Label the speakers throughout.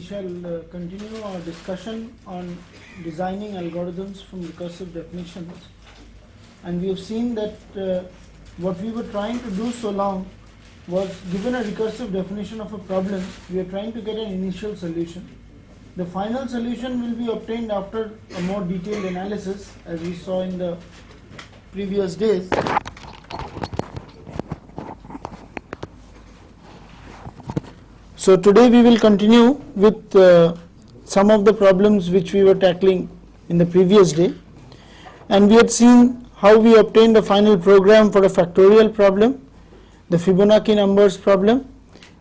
Speaker 1: we shall continue our discussion on designing algorithms from recursive definitions, and we have seen that what we were trying to do so long was, given a recursive definition of a problem, we are trying to get an initial solution. The final solution will be obtained after a more detailed analysis, as we saw in the previous days. So today we will continue with some of the problems which we were tackling in the previous day, and we had seen how we obtained a final program for a factorial problem, the Fibonacci numbers problem,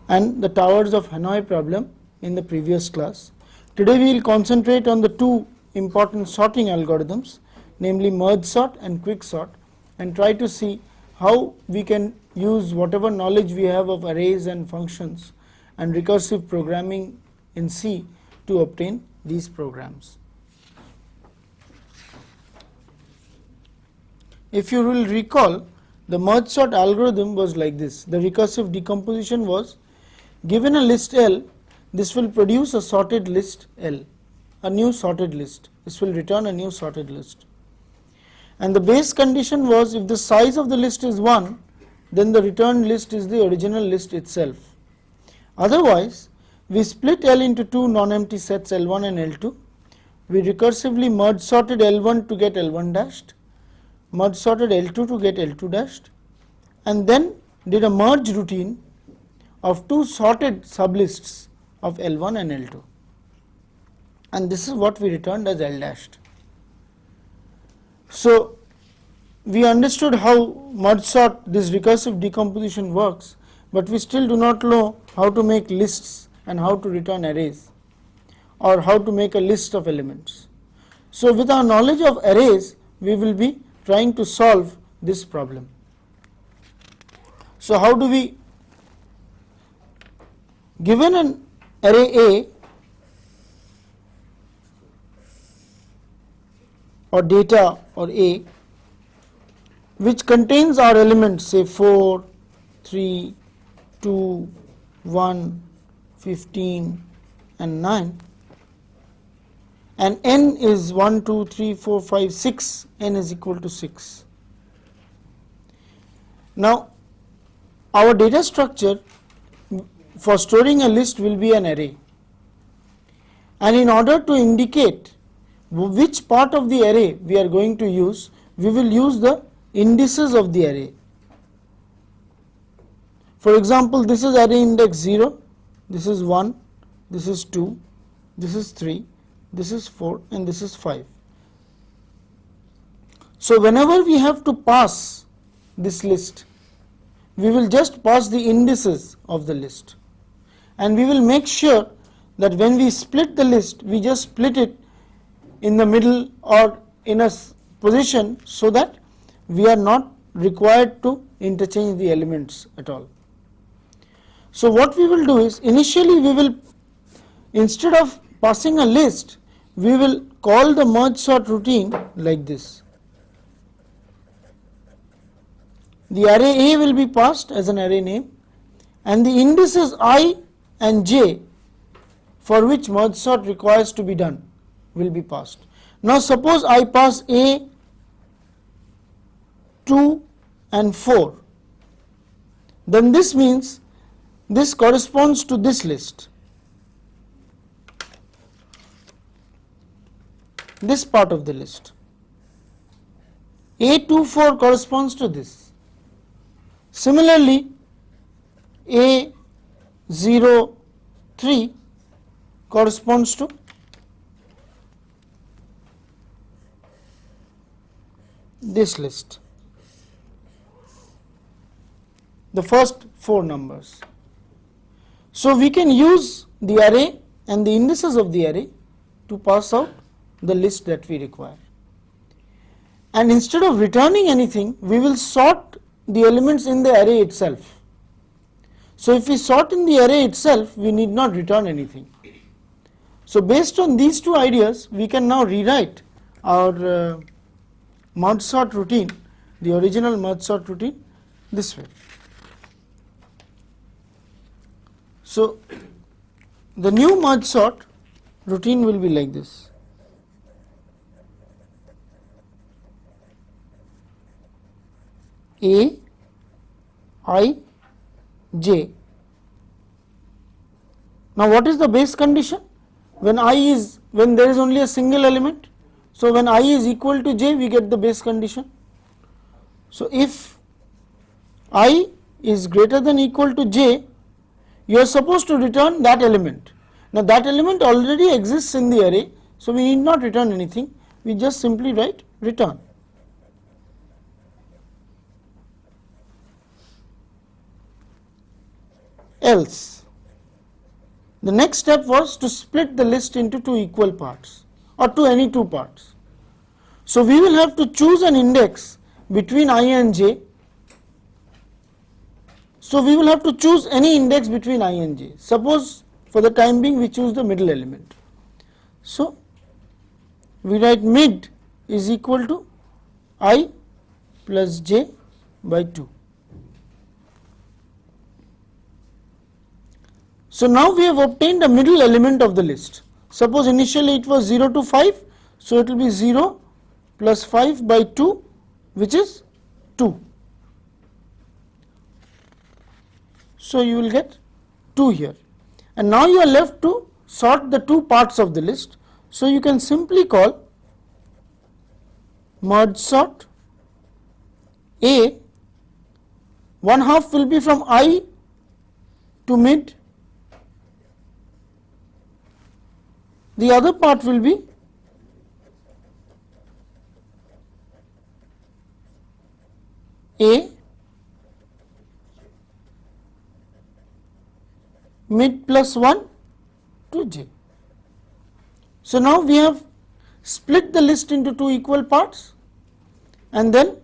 Speaker 1: and the towers of Hanoi problem in the previous class. Today we will concentrate on the two important sorting algorithms, namely Mergesort and Quicksort, and try to see how we can use whatever knowledge we have of arrays and functions and recursive programming in C to obtain these programs. If you will recall, the Mergesort algorithm was like this. The recursive decomposition was, given a list L, this will produce a sorted list L, a new sorted list. This will return a new sorted list. And the base condition was, if the size of the list is 1, then the returned list is the original list itself. Otherwise, we split L into two non-empty sets L1 and L2. We recursively merge sorted L1 to get L1 dashed, merge sorted L2 to get L2 dashed, and then did a merge routine of two sorted sublists of L1 and L2. And this is what we returned as L dashed. So we understood how merge sort, this recursive decomposition works, but we still do not know how to make lists and how to return arrays, or how to make a list of elements. So with our knowledge of arrays, we will be trying to solve this problem. So how do we, given an array A or data or A which contains our elements, say 4, 3, 2, 1, 15 and 9, and n is 1, 2, 3, 4, 5, 6, n is equal to 6. Now our data structure for storing a list will be an array, and in order to indicate which part of the array we are going to use, we will use the indices of the array. For example, this is array index 0, this is 1, this is 2, this is 3, this is 4 and this is 5. So whenever we have to pass this list, we will just pass the indices of the list, and we will make sure that when we split the list, we just split it in the middle or in a position so that we are not required to interchange the elements at all. So what we will do is, initially we will, instead of passing a list, we will call the Mergesort routine like this. The array A will be passed as an array name, and the indices I and j for which Mergesort requires to be done will be passed. Now suppose I pass A, 2 and 4, then this means this corresponds to this list, this part of the list. A24 corresponds to this. Similarly, A03 corresponds to this list, the first 4 numbers. So we can use the array and the indices of the array to pass out the list that we require. And instead of returning anything, we will sort the elements in the array itself. So if we sort in the array itself, we need not return anything. So based on these two ideas, we can now rewrite our Mergesort routine, the original Mergesort routine, this way. So the new merge sort routine will be like this. A, I, J. Now what is the base condition? When there is only a single element. So when I is equal to J, we get the base condition. So if I is greater than equal to J, you are supposed to return that element. Now that element already exists in the array, so we need not return anything, we just simply write return. Else, the next step was to split the list into two equal parts or to any two parts. So we will have to choose an index between I and J. So we will have to choose any index between I and J. Suppose for the time being we choose the middle element. So we write mid is equal to I plus J by 2. So now we have obtained a middle element of the list. Suppose initially it was 0 to 5, so it will be 0 plus 5 by 2, which is 2. So you will get 2 here. And now you are left to sort the two parts of the list. So you can simply call merge sort A, one half will be from I to mid, the other part will be A mid plus 1 to J. So now we have split the list into two equal parts and then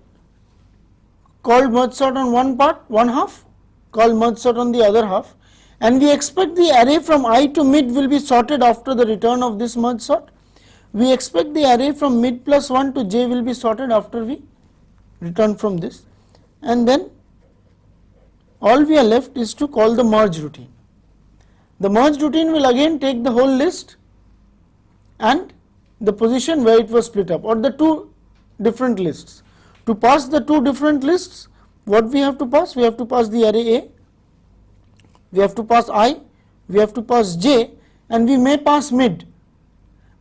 Speaker 1: called merge sort on one half, called merge sort on the other half, and we expect the array from I to mid will be sorted after the return of this merge sort. We expect the array from mid plus 1 to J will be sorted after we return from this, and then all we are left is to call the merge routine. The merge routine will again take the whole list and the position where it was split up, or the two different lists. To pass the two different lists, what we have to pass? We have to pass the array A, we have to pass I, we have to pass J, and we may pass mid.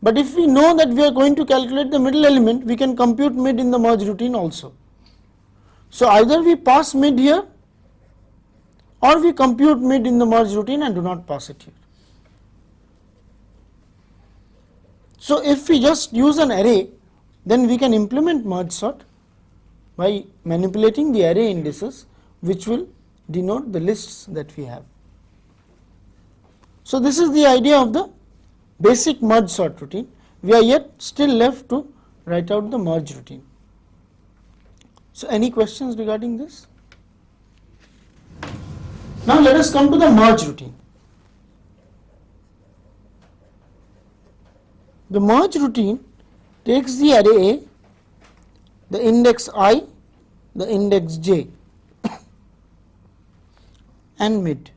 Speaker 1: But if we know that we are going to calculate the middle element, we can compute mid in the merge routine also. So either we pass mid here or we compute mid in the merge routine and do not pass it here. So if we just use an array, then we can implement merge sort by manipulating the array indices, which will denote the lists that we have. So this is the idea of the basic merge sort routine. We are yet still left to write out the merge routine. So any questions regarding this? Now let us come to the merge routine. The merge routine takes the array A, the index I, the index J and mid.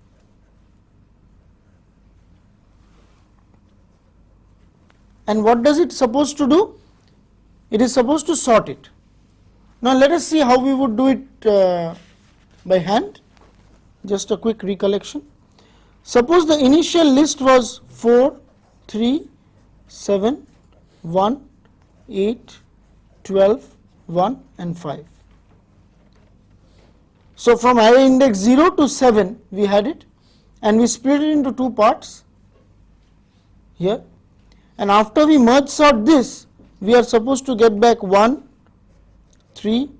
Speaker 1: And what does it supposed to do? It is supposed to sort it. Now let us see how we would do it by hand. Just a quick recollection. Suppose the initial list was 4, 3, 7, 1, 8, 12, 1 and 5. So from array index 0 to 7 we had it, and we split it into two parts here, and after we merge sort this, we are supposed to get back 1, 3,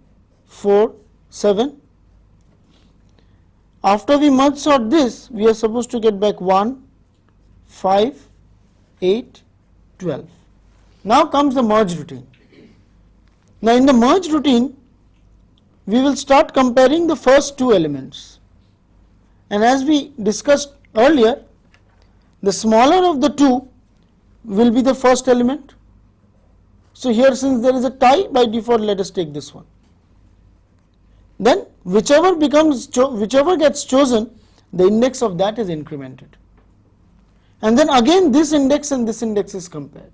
Speaker 1: 4, 7. After we merge sort this, we are supposed to get back 1, 5, 8, 12. Now comes the merge routine. Now in the merge routine, we will start comparing the first two elements. And as we discussed earlier, the smaller of the two will be the first element. So here, since there is a tie, by default let us take this one. Then whichever gets chosen, the index of that is incremented. and then again this index and this index is compared.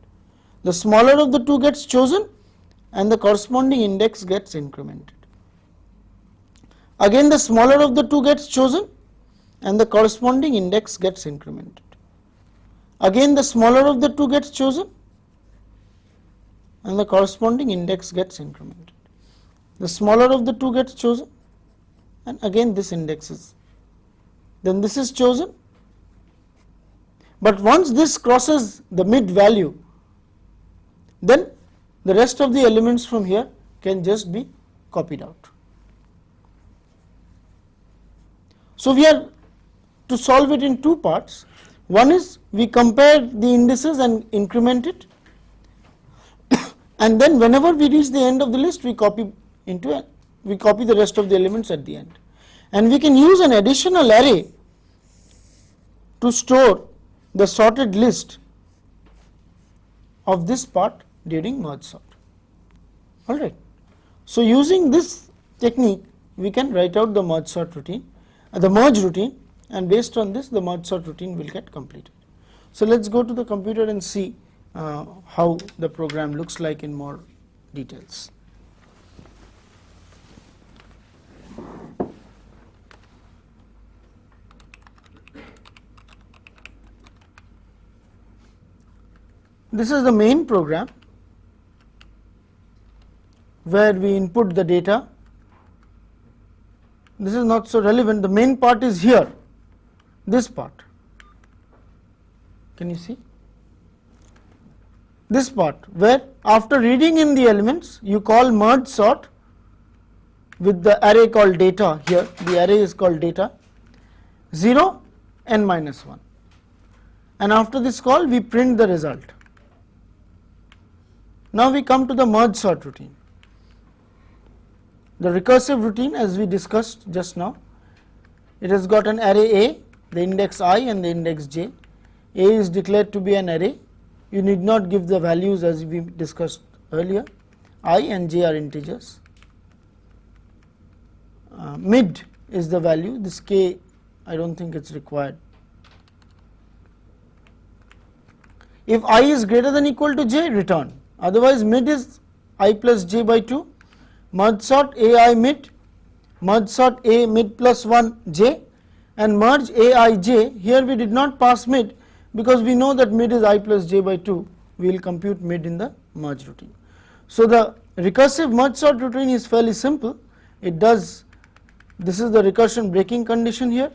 Speaker 1: The smaller of the two gets chosen and the corresponding index gets incremented. Again the smaller of the two gets chosen and the corresponding index gets incremented. Again the smaller of the two gets chosen and the corresponding index gets incremented. The smaller of the two gets chosen and again this index is, then this is chosen, but once this crosses the mid value, then the rest of the elements from here can just be copied out. So we are to solve it in two parts. One is we compare the indices and increment it, and then whenever we reach the end of the list we copy the rest of the elements at the end, and we can use an additional array to store the sorted list of this part during merge sort. Alright. So using this technique we can write out the merge sort routine, the merge routine, and based on this the merge sort routine will get completed. So let's go to the computer and see how the program looks like in more details. This is the main program where we input the data. This is not so relevant, the main part is here, this part. Can you see? This part where after reading in the elements you call merge sort with the array called data. Here the array is called data 0 n minus 1, and after this call we print the result. Now we come to the merge sort routine. The recursive routine, as we discussed just now, it has got an array A, the index I and the index j. A is declared to be an array. You need not give the values as we discussed earlier. I and j are integers. Mid is the value, this k I don't think it's required. If I is greater than equal to j, return. Otherwise mid is I plus j by 2, merge sort ai mid, merge sort a mid plus 1 j, and merge ai j. Here we did not pass mid because we know that mid is I plus j by 2, we will compute mid in the merge routine. So the recursive merge sort routine is fairly simple. It does, this is the recursion breaking condition here,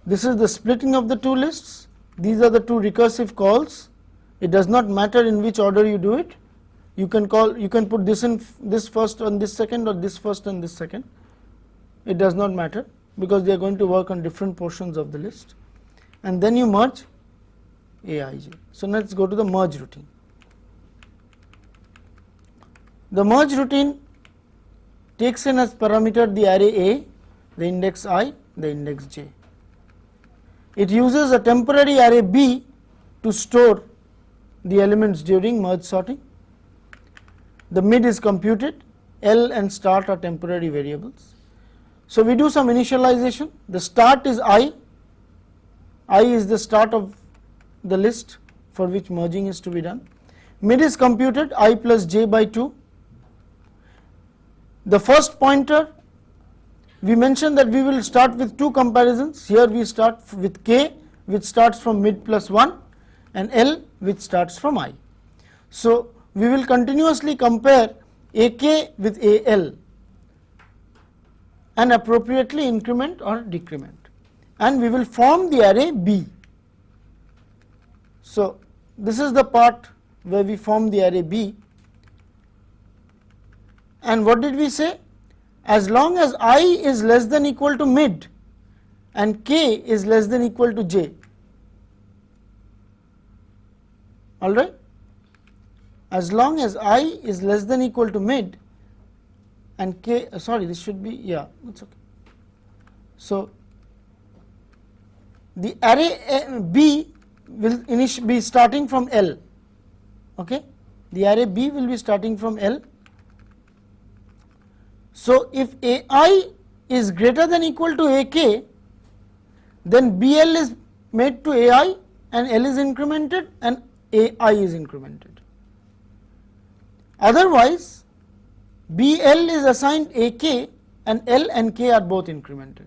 Speaker 1: this is the splitting of the two lists, these are the two recursive calls. It does not matter in which order you do it. You can put this in this first and this second, or this first and this second. It does not matter because they are going to work on different portions of the list, and then you merge aij. So let's go to the merge routine. The merge routine takes in as parameter the array A, the index I, the index j. It uses a temporary array B to store the elements during merge sorting. The mid is computed, L and start are temporary variables. So we do some initialization. The start is I is the start of the list for which merging is to be done. Mid is computed, I plus j by 2. The first pointer, we mentioned that we will start with two comparisons. Here we start with k, which starts from mid plus 1, and L, which starts from I. So we will continuously compare AK with AL and appropriately increment or decrement, and we will form the array B. So this is the part where we form the array B, and what did we say? As long as I is less than equal to mid and k is less than equal to j, alright, as long as I is less than equal to mid and k, sorry, this should be, yeah, that's okay. So the array B will be starting from L, okay, the array B will be starting from L. So if AI is greater than equal to AK, then BL is made to AI and L is incremented and AI is incremented. Otherwise, BL is assigned AK and L and K are both incremented.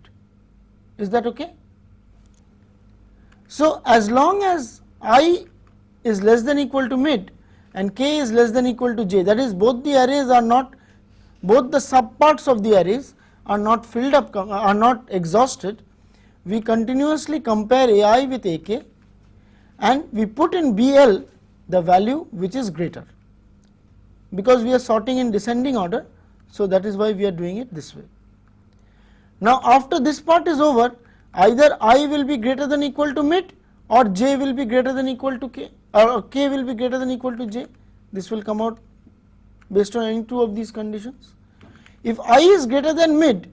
Speaker 1: Is that okay? So, as long as I is less than equal to mid and K is less than equal to J, that is both the arrays are not, both the subparts of the arrays are not filled up, are not exhausted, we continuously compare AI with AK and we put in BL the value which is greater, because we are sorting in descending order. So, that is why we are doing it this way. Now, after this part is over, either I will be greater than equal to mid or J will be greater than equal to K, or K will be greater than equal to J. This will come out based on any two of these conditions. If I is greater than mid,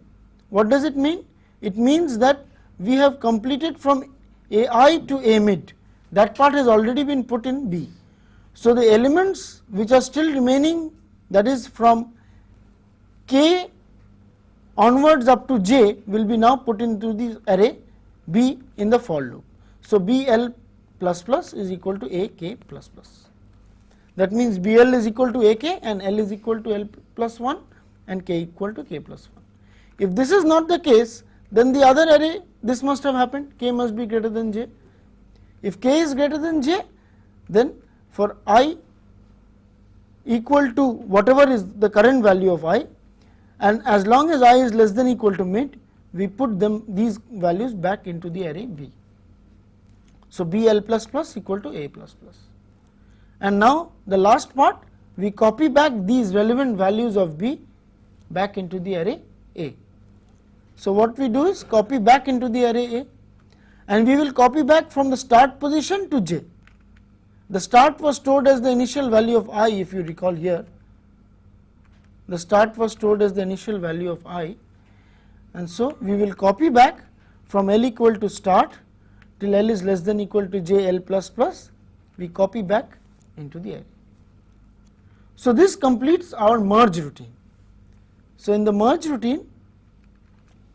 Speaker 1: what does it mean? It means that we have completed from AI to A mid, that part has already been put in B. So, the elements which are still remaining, that is from K onwards up to J, will be now put into the array B in the for loop. So, BL plus plus is equal to AK plus plus. That means BL is equal to AK and L is equal to L plus 1 and K equal to K plus 1. If this is not the case, then the other array, this must have happened, K must be greater than J. If K is greater than J, then for I equal to whatever is the current value of I, and as long as I is less than equal to mid, we put them, these values back into the array B. So, BL plus plus equal to A plus plus. And now the last part, we copy back these relevant values of B back into the array A. So, what we do is copy back into the array A, and we will copy back from the start position to J. The start was stored as the initial value of I, if you recall here. The start was stored as the initial value of I, and so we will copy back from L equal to start till L is less than equal to J L plus plus, we copy back into the array. So, this completes our merge routine. So, in the merge routine,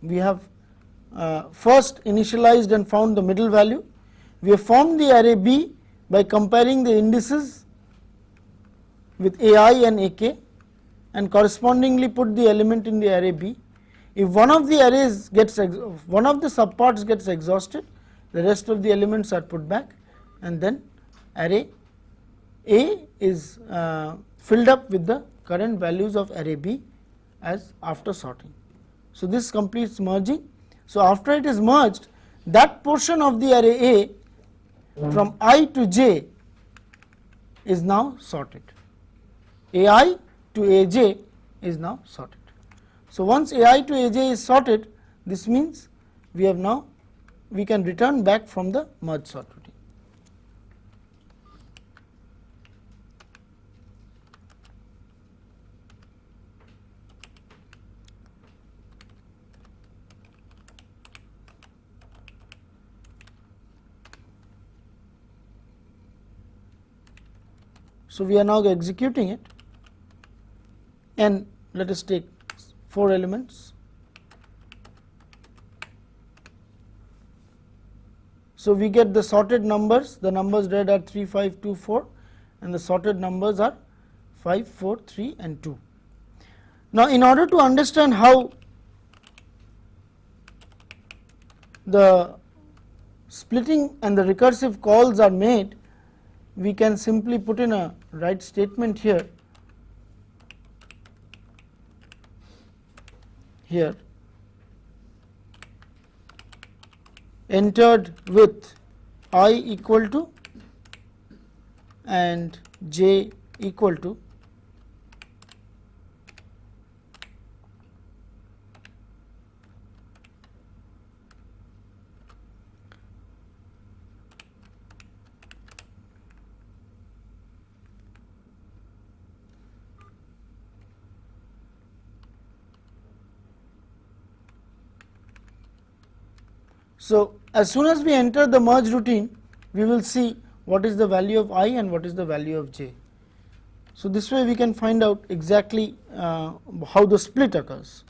Speaker 1: we have first initialized and found the middle value. We have formed the array B by comparing the indices with AI and AK and correspondingly put the element in the array B. If one of the arrays gets, one of the subparts gets exhausted, the rest of the elements are put back, and then array A is filled up with the current values of array B as after sorting. So, this completes merging. So, after it is merged, that portion of the array A from I to J is now sorted. AI to AJ is now sorted. So, once AI to AJ is sorted, this means we have now, we can return back from the merge sort routine. So, we are now executing it, and let us take 4 elements. So, we get the sorted numbers, the numbers read are 3, 5, 2, 4, and the sorted numbers are 5, 4, 3 and 2. Now, in order to understand how the splitting and the recursive calls are made, we can simply put in a write statement here. Entered with I equal to and J equal to, so as soon as we enter the merge routine, we will see what is the value of I and what is the value of J. So, this way we can find out exactly how the split occurs.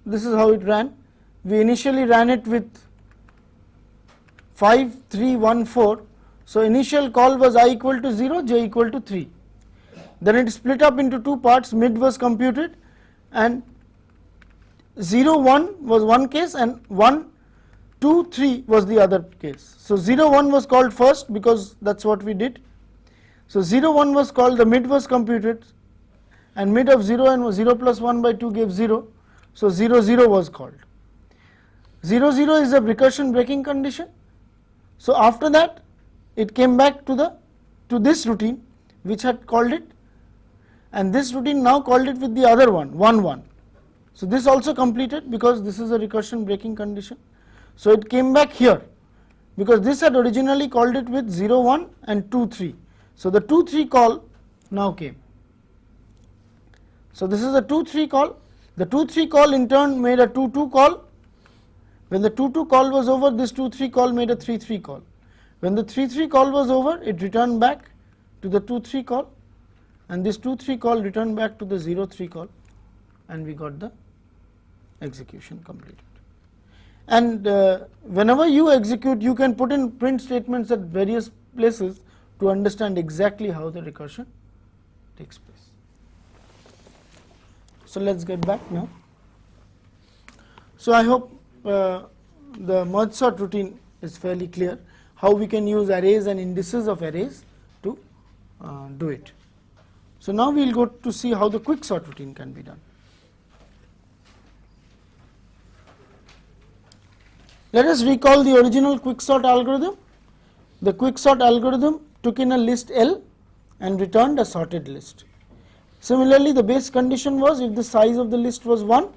Speaker 1: this is how it ran. We initially ran it with 5, 3, 1, 4. So initial call was I equal to 0, j equal to 3. Then it split up into two parts, mid was computed, and 0, 1 was one case and 1, 2, 3 was the other case. So 0, 1 was called first because that is what we did. So 0, 1 was called, the mid was computed, and mid of 0 and 0 plus 1 by 2 gave 0. So 0, 0 was called. 0, 0 is a recursion breaking condition. So after that it came back to this routine which had called it, and this routine now called it with the other one, 1, 1. So this also completed because this is a recursion breaking condition. So it came back here because this had originally called it with 0, 1 and 2, 3. So the 2, 3 call now came. So this is a 2, 3 call. The 2, 3 call in turn made a 2, 2 call. When the 2, 2 call was over, this 2, 3 call made a 3, 3 call. When the 3, 3 call was over, it returned back to the 2, 3 call, and this 2, 3 call returned back to the 0, 3 call, and we got the execution completed. And whenever you execute, you can put in print statements at various places to understand exactly how the recursion takes place. So let's get back now. So I hope the Mergesort routine is fairly clear, how we can use arrays and indices of arrays to do it. So now we will go to see how the quicksort routine can be done. Let us recall the original quicksort algorithm. The quicksort algorithm took in a list L and returned a sorted list. Similarly, the base condition was if the size of the list was 1,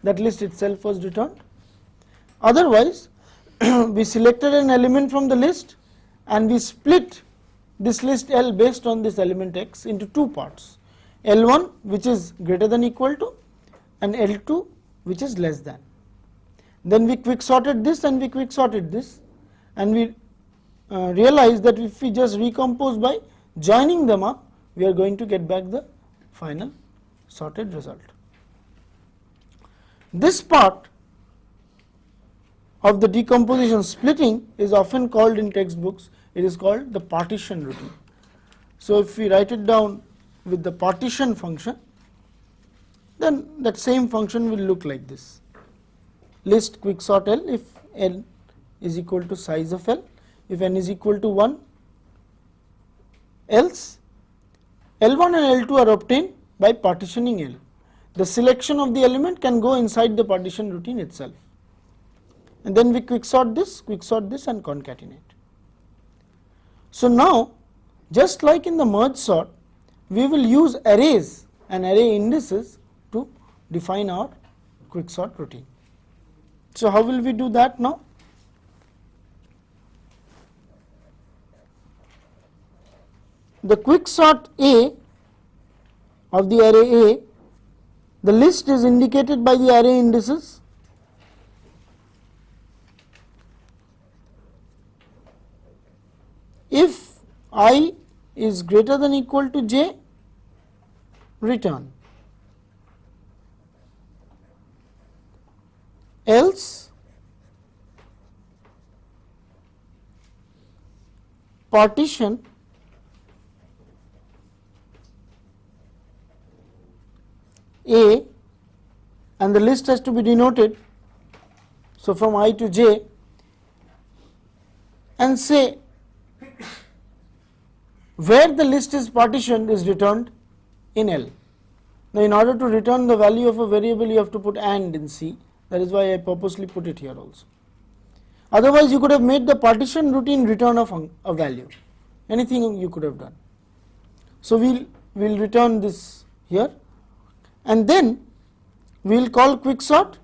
Speaker 1: that list itself was returned. Otherwise, we selected an element from the list and we split this list L based on this element X into two parts, L1 which is greater than equal to and L2 which is less than. Then we quicksorted this and we quicksorted this, and we realized that if we just recompose by joining them up, we are going to get back the final sorted result. This part of the decomposition splitting is often called in textbooks, it is called the partition routine. So if we write it down with the partition function, then that same function will look like this. List quicksort L if L is equal to size of L, if N is equal to 1, else L1 and L2 are obtained by partitioning L. The selection of the element can go inside the partition routine itself, and then we quicksort this and concatenate. So now, just like in the merge sort, we will use arrays and array indices to define our quicksort routine. So how will we do that now? The quicksort A of the array A, the list is indicated by the array indices. If I is greater than equal to j, return. Else partition A, and the list has to be denoted, so from I to j, and say where the list is partitioned is returned in L. Now in order to return the value of a variable, you have to put AND in C. That is why I purposely put it here also. Otherwise you could have made the partition routine return a value, anything you could have done. So we will return this here, and then we will call quicksort.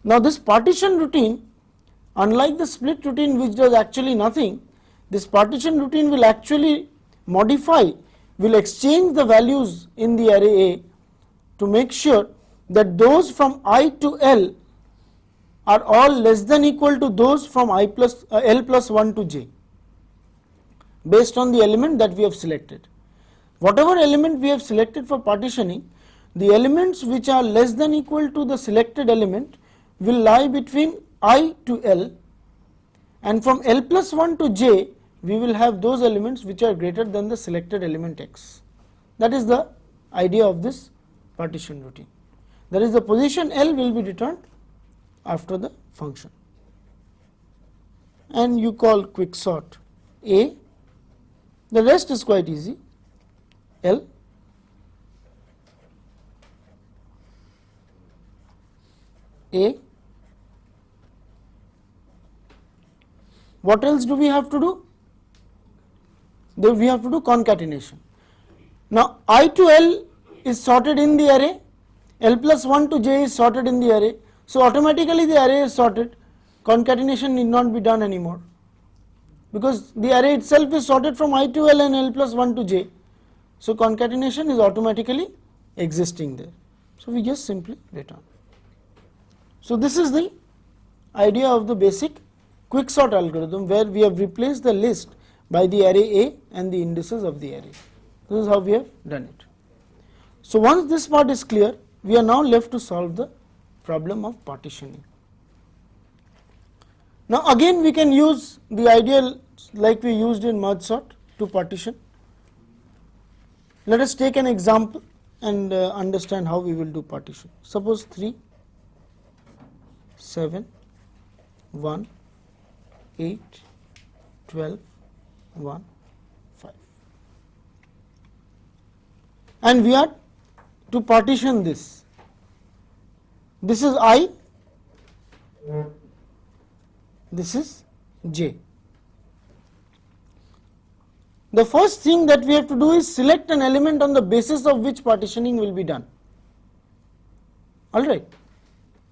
Speaker 1: Now this partition routine, unlike the split routine which does actually nothing, this partition routine will actually modify, will exchange the values in the array A to make sure that those from I to L are all less than equal to those from L plus 1 to j, based on the element that we have selected. Whatever element we have selected for partitioning, the elements which are less than equal to the selected element will lie between I to L, and from L plus 1 to J we will have those elements which are greater than the selected element X. That is the idea of this partition routine. That is, the position L will be returned after the function, and you call quicksort A. The rest is quite easy. L A. What else do we have to do? We have to do concatenation. Now I to L is sorted in the array, L plus 1 to J is sorted in the array, so automatically the array is sorted. Concatenation need not be done anymore, because the array itself is sorted from I to L and L plus 1 to J. So concatenation is automatically existing there. So we just simply return. So this is the idea of the basic quicksort algorithm, where we have replaced the list by the array A and the indices of the array. This is how we have done it. So once this part is clear, we are now left to solve the problem of partitioning. Now again we can use the ideal like we used in Mergesort to partition. Let us take an example and understand how we will do partition. Suppose 3, 7, 1, 8, 12, 1, 5. And we are to partition this. This is I, this is J. The first thing that we have to do is select an element on the basis of which partitioning will be done. Alright.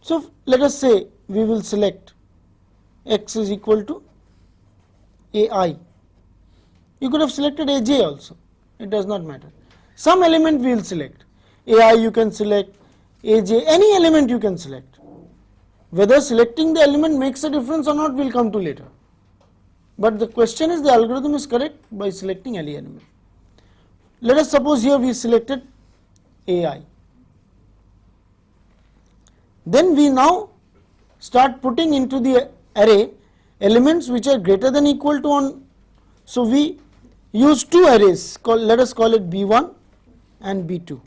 Speaker 1: So let us say we will select X is equal to AI. You could have selected AJ also, it does not matter. Some element we will select. AI you can select, AJ, any element you can select. Whether selecting the element makes a difference or not we will come to later. But the question is, the algorithm is correct by selecting any element. Let us suppose here we selected AI. Then we now start putting into the array elements which are greater than equal to 1. So we use two arrays, let us call it B1 and B2.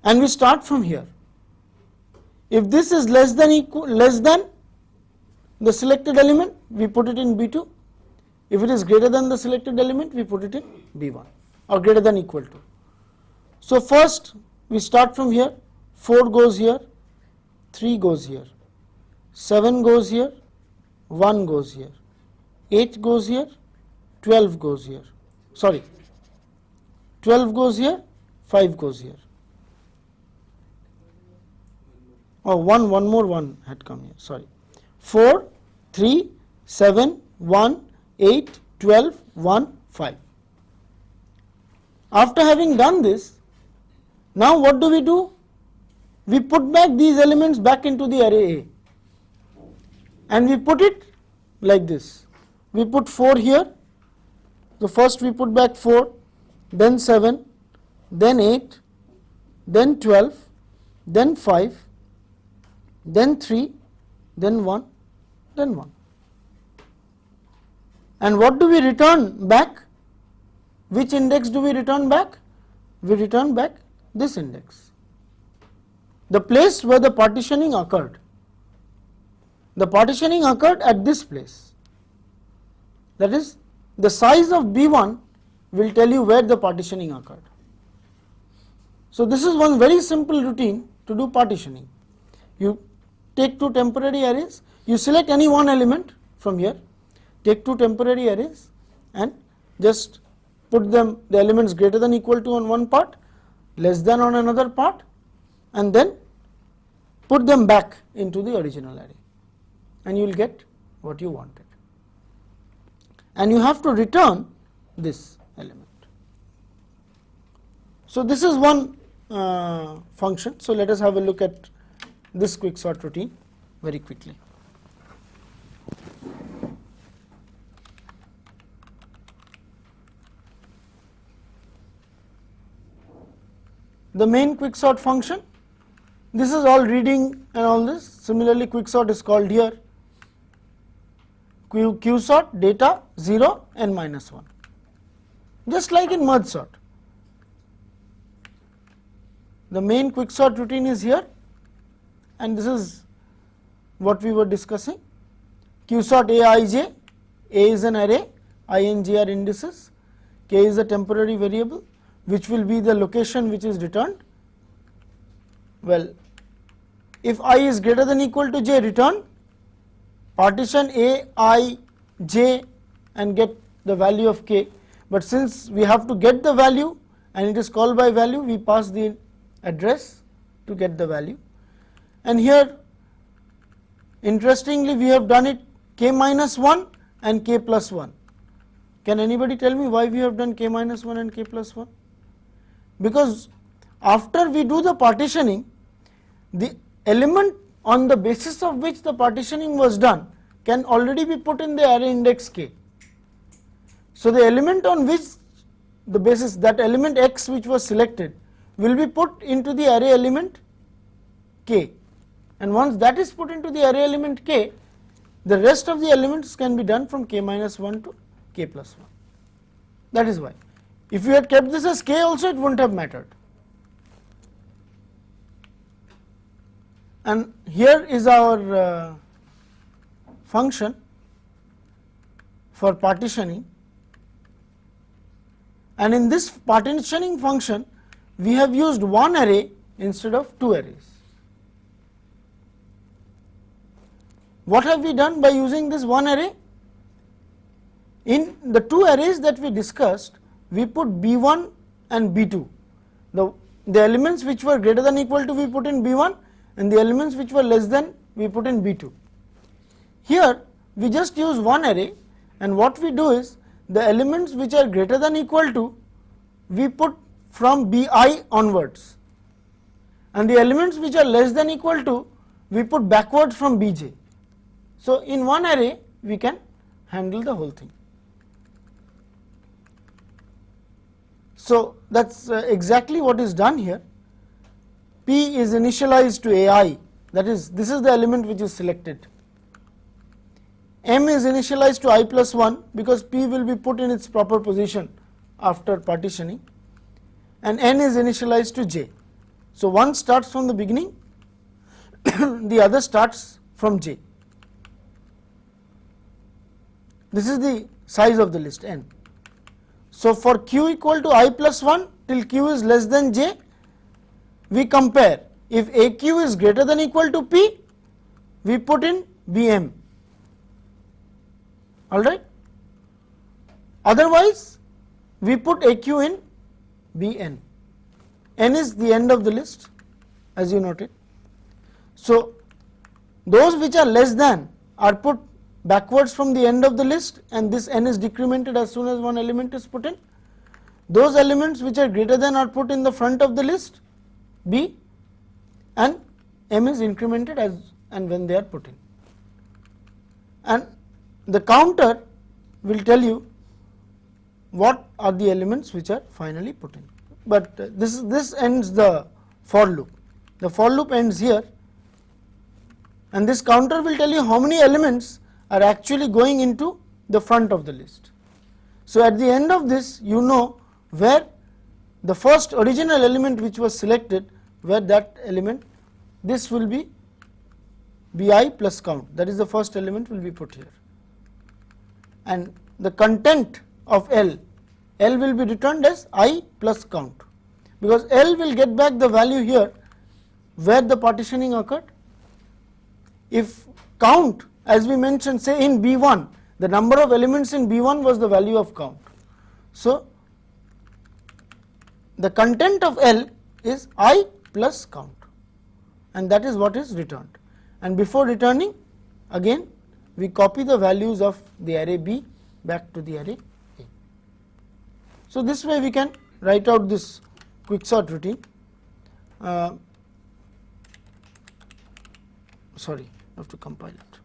Speaker 1: And we start from here. If this is less than the selected element, we put it in B2. If it is greater than the selected element, we put it in B1, or greater than equal to. So first we start from here, 4 goes here, 3 goes here, 7 goes here, 1 goes here, 8 goes here, 12 goes here, 12 goes here, 5 goes here. Oh, one more 1 had come here, sorry. 4, 3, 7, 1, 8, 12, 1, 5. After having done this, now what do? We put back these elements back into the array A, and we put it like this. We put 4 here, so first we put back 4, then 7, then 8, then 12, then 5, then 3, then 1, then 1. And what do we return back? Which index do we return back? We return back this index, the place where the partitioning occurred. The partitioning occurred at this place. That is, the size of B1 will tell you where the partitioning occurred. So this is one very simple routine to do partitioning. You take two temporary arrays, you select any one element from here, take two temporary arrays and just put them, the elements greater than equal to on one part, less than on another part, and then put them back into the original array, and you will get what you wanted. And you have to return this element. So this is one function. So let us have a look at this quicksort routine very quickly. the main quicksort function. This is all reading and all this. Similarly, quicksort is called here qsort data 0 n minus 1, just like in merge sort. The main quicksort routine is here, and this is what we were discussing. Qsort aij, a is an array, I and j are indices, k is a temporary variable which will be the location which is returned. Well, if I is greater than equal to j, return partition a, I, j and get the value of k, but since we have to get the value and it is called by value, we pass the address to get the value. And here interestingly we have done it k minus 1 and k plus 1. Can anybody tell me why we have done k minus 1 and k plus 1? Because after we do the partitioning, the element on the basis of which the partitioning was done can already be put in the array index k. So the element on which the basis, that element x which was selected, will be put into the array element k, and once that is put into the array element k, the rest of the elements can be done from k minus 1 to k plus 1. That is why. If you had kept this as k also, it wouldn't have mattered. And here is our function for partitioning, and in this partitioning function we have used one array instead of two arrays. What have we done by using this one array? In the two arrays that we discussed, we put B1 and B2. The elements which were greater than equal to we put in B1, and the elements which were less than we put in B2. Here we just use one array, and what we do is the elements which are greater than equal to we put from Bi onwards, and the elements which are less than equal to we put backwards from Bj. So in one array we can handle the whole thing. So that's exactly what is done here. P is initialized to ai, that is, this is the element which is selected. M is initialized to I plus 1 because P will be put in its proper position after partitioning, and N is initialized to J. So one starts from the beginning, the other starts from J. This is the size of the list N. So for q equal to I plus 1 till q is less than j, we compare. If aq is greater than equal to p, we put in bm. Alright. Otherwise, we put aq in bn. N is the end of the list, as you noted. So those which are less than are put backwards from the end of the list, and this n is decremented as soon as one element is put in. Those elements which are greater than are put in the front of the list, b, and m is incremented as and when they are put in. And the counter will tell you what are the elements which are finally put in. But this ends the for loop. The for loop ends here, and this counter will tell you how many elements are actually going into the front of the list. So at the end of this, you know where the first original element which was selected, where that element, this will be bi plus count, that is the first element will be put here, and the content of L will be returned as I plus count, because L will get back the value here where the partitioning occurred. If count, as we mentioned, say in B1, the number of elements in B1 was the value of count. So the content of L is I plus count, and that is what is returned. And before returning, again we copy the values of the array B back to the array A. So this way we can write out this quicksort routine. Sorry, I have to compile it.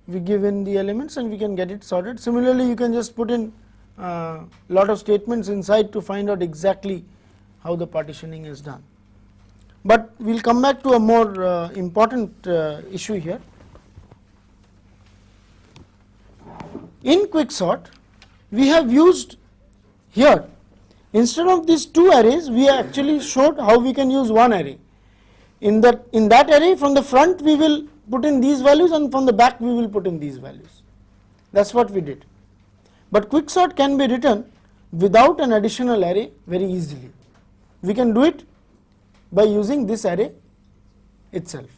Speaker 1: we give in the elements and we can get it sorted. Similarly, you can just put in lot of statements inside to find out exactly how the partitioning is done. But we will come back to a more important issue here. In Quicksort, we have used here, instead of these two arrays, we actually showed how we can use one array. In that array, from the front we will put in these values and from the back we will put in these values. That is what we did. But Quicksort can be written without an additional array very easily. We can do it by using this array itself.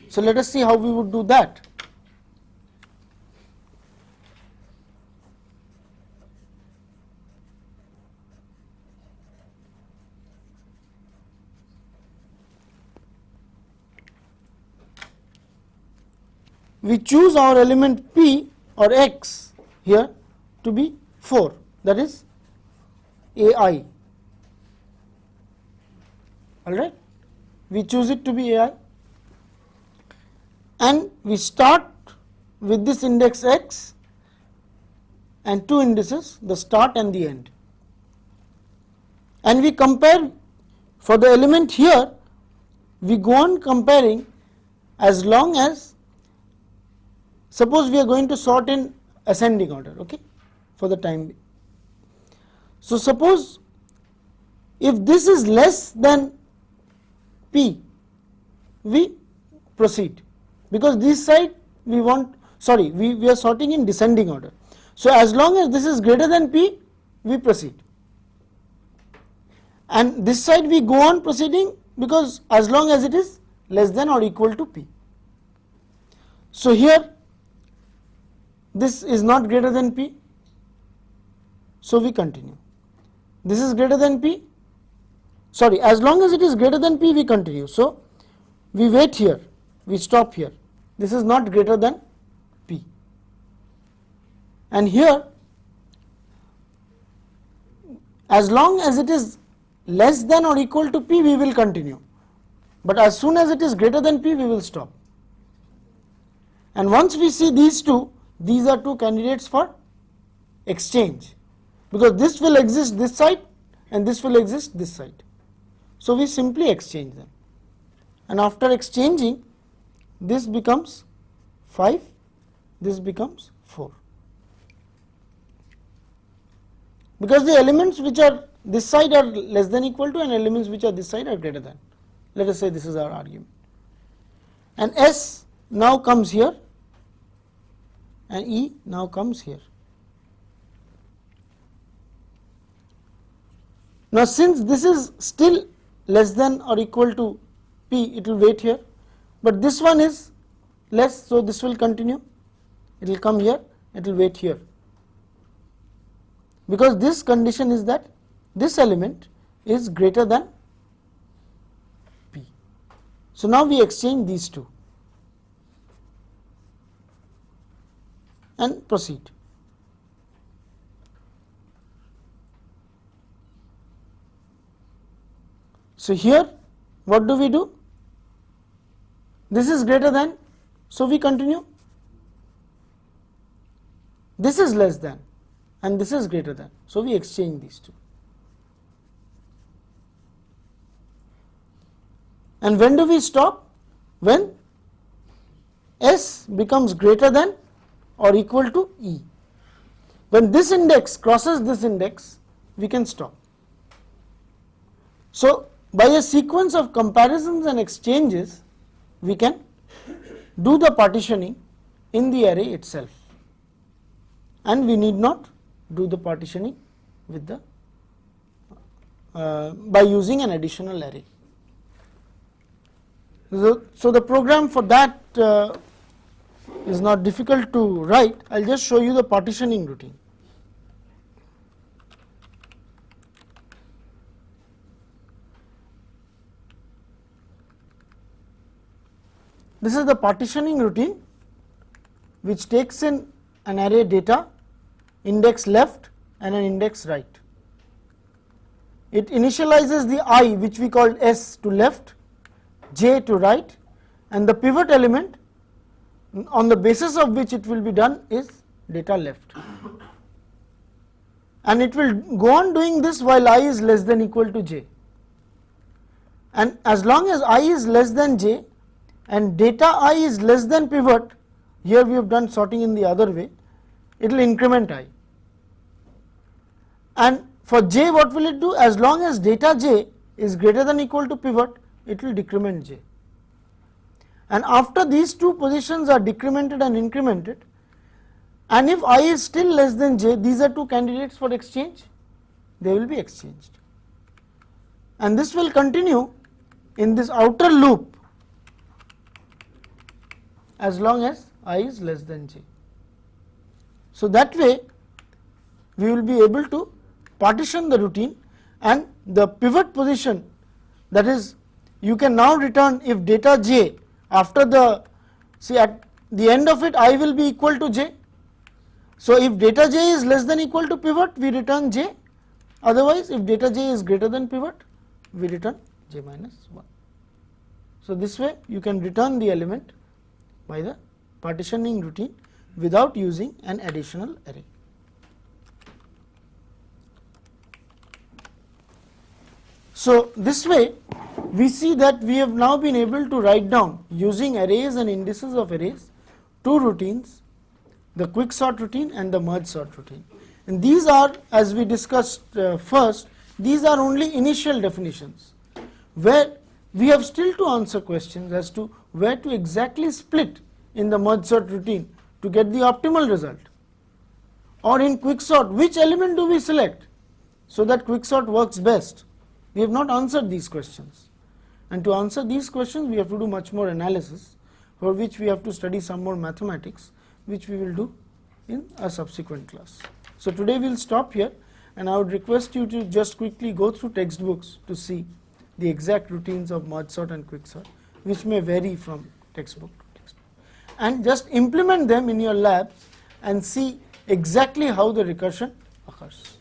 Speaker 1: So let us see how we would do that. We choose our element p or x here to be 4, that is ai. Alright, we choose it to be ai and we start with this index x and two indices, the start and the end, and we compare. For the element here, we go on comparing as long as, suppose we are going to sort in ascending order, okay, for the time being. So suppose if this is less than p, we proceed, because this side we want, sorry, we are sorting in descending order. So as long as this is greater than p, we proceed, and this side we go on proceeding, because as long as it is less than or equal to p. So here this is not greater than p, so we continue. This is greater than p, sorry, as long as it is greater than p we continue. So we wait here, we stop here, this is not greater than p, and here as long as it is less than or equal to p we will continue, but as soon as it is greater than p we will stop. And once we see these two, these are two candidates for exchange, because this will exist this side and this will exist this side. So we simply exchange them, and after exchanging, this becomes 5, this becomes 4, because the elements which are this side are less than equal to and elements which are this side are greater than. Let us say this is our argument, and S now comes here and E now comes here. Now since this is still less than or equal to p, it will wait here, but this one is less, so this will continue, it will come here, it will wait here, because this condition is that this element is greater than p. So now we exchange these two and proceed. So here what do we do? This is greater than, so we continue. This is less than and this is greater than, so we exchange these two. And when do we stop? When S becomes greater than or equal to E. When this index crosses this index, we can stop. So by a sequence of comparisons and exchanges, we can do the partitioning in the array itself, and we need not do the partitioning with the by using an additional array. So the program for that is not difficult to write. I will just show you the partitioning routine. This is the partitioning routine, which takes in an array data, index left and an index right. It initializes the I, which we called S, to left, J to right, and the pivot element on the basis of which it will be done is data left, and it will go on doing this while I is less than equal to j, and as long as I is less than j and data I is less than pivot, here we have done sorting in the other way, it will increment I, and for j what will it do? As long as data j is greater than equal to pivot, it will decrement j, and after these two positions are decremented and incremented, and if I is still less than j, these are two candidates for exchange, they will be exchanged, and this will continue in this outer loop as long as I is less than j. So that way we will be able to partition the routine, and the pivot position, that is, you can now return if data j after the, see at the end of it I will be equal to j. So if data j is less than equal to pivot, we return j, otherwise if data j is greater than pivot, we return j minus 1. So this way you can return the element by the partitioning routine without using an additional array. So this way we see that we have now been able to write down, using arrays and indices of arrays, two routines, the quicksort routine and the mergesort routine, and these are, as we discussed first, these are only initial definitions, where we have still to answer questions as to where to exactly split in the mergesort routine to get the optimal result, or in quicksort which element do we select so that quicksort works best. We have not answered these questions, and to answer these questions we have to do much more analysis, for which we have to study some more mathematics, which we will do in a subsequent class. So today we will stop here, and I would request you to just quickly go through textbooks to see the exact routines of mergesort and quicksort, which may vary from textbook to textbook, and just implement them in your labs and see exactly how the recursion occurs.